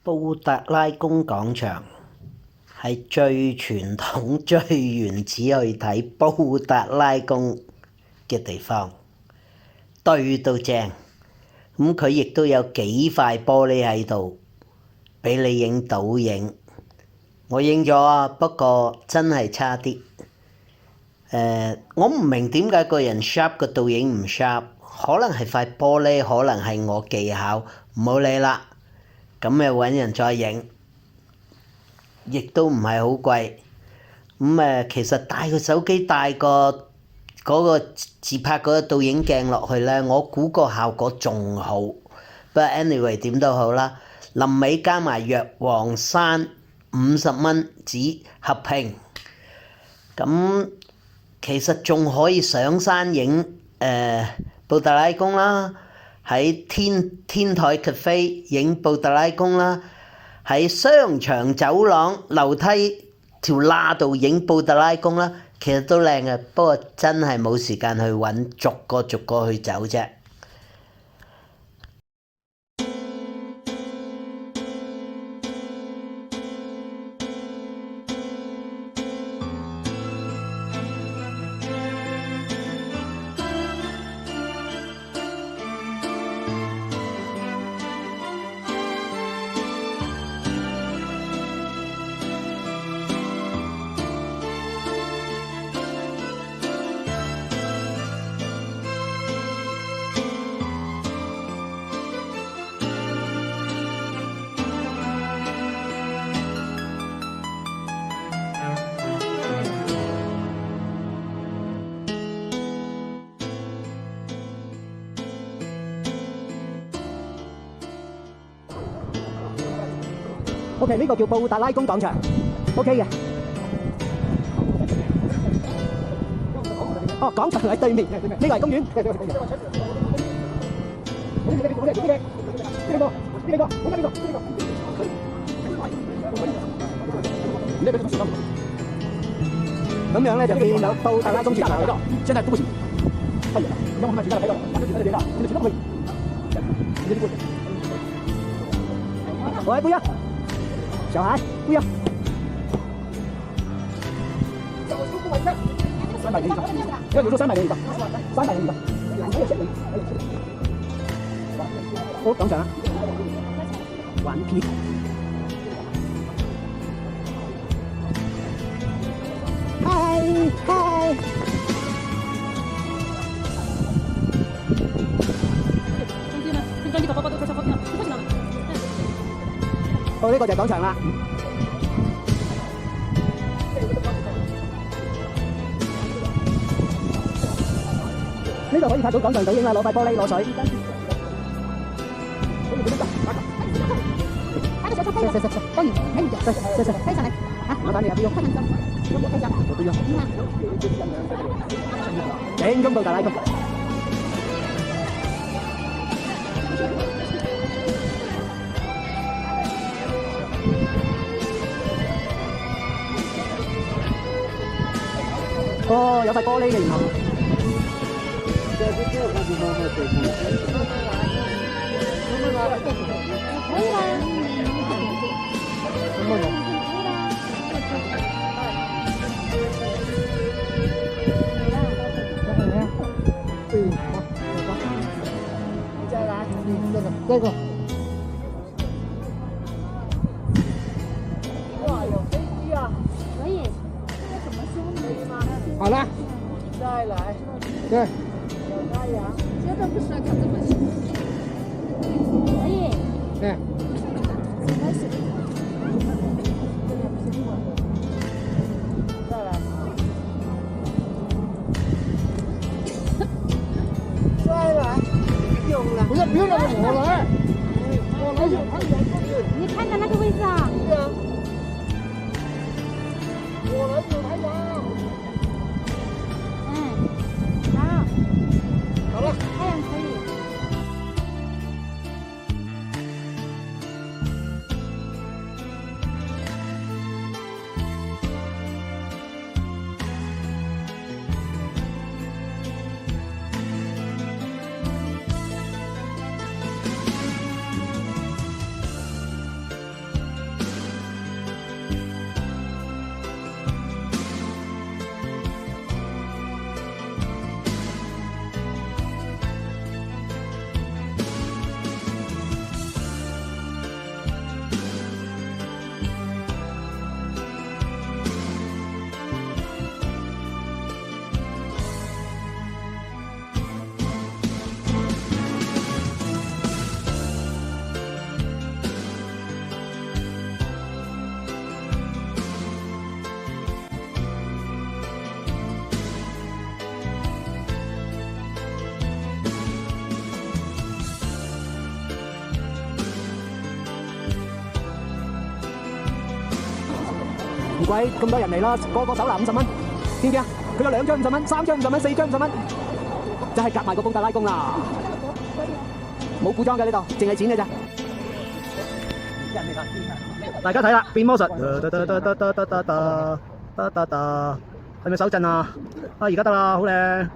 布達拉宮廣場係最傳統、最原始去睇布達拉宮嘅地方，對到正。咁佢亦都有幾塊玻璃喺度，俾你影倒影。我影咗啊，不過真係差啲。我唔明點解個人 sharp 個倒影唔 sharp，可能係塊玻璃，可能係我技巧，唔好理啦。咁咪揾人再影，亦都唔係好貴。其實帶個手機帶個嗰個自拍嗰個倒影鏡落去咧，我估個效果仲好。不過 anyway 點都好啦，臨尾加埋藥王山50蚊紙合屏。咁其實仲可以上山影布達拉宮啦，喺天台 cafe 影布達拉宮啦，喺商場走廊樓梯條罅度影布達拉宮啦，其實都靚嘅，不過真係冇時間去揾，逐個逐個去走啫。OK， 呢個叫布達拉宮廣場 ，OK 嘅。哦，廣場喺對面，呢個係公園。咁樣咧就變到布達拉宮廣場。現在對不起，哎呀，讓我們其他人睇到，喂，不要。小孩不要。300元一個，要留住300元一個，300元一個。好，廣場啊，頑皮。嗨。到呢個就係廣場啦。呢度可以拍到廣場倒影啦，攞塊玻璃攞水。麻煩你啊，不用。正宗布達拉宮。哦，有塊玻璃嘅原來。這個。哇，有飛機啊！可以。這個怎麼修理嗎？好了。再來。對。有太陽。這個不是要看這麼細。可以。對。什麼是？再來。再來。有了。不要讓我來。我來有太陽。你看看那個位置啊。對啊。我來有太陽。好了，太陽可以。鬼，咁多人嚟啦，個個手拿50蚊，見唔見啊？佢有2張50蚊、3張50蚊、4張50蚊，就係夾埋個風格拉弓啦。冇古裝嘅呢度，淨係錢嘅咋。大家睇啦，變魔術，係咪手震啊？而家得啦，好靚。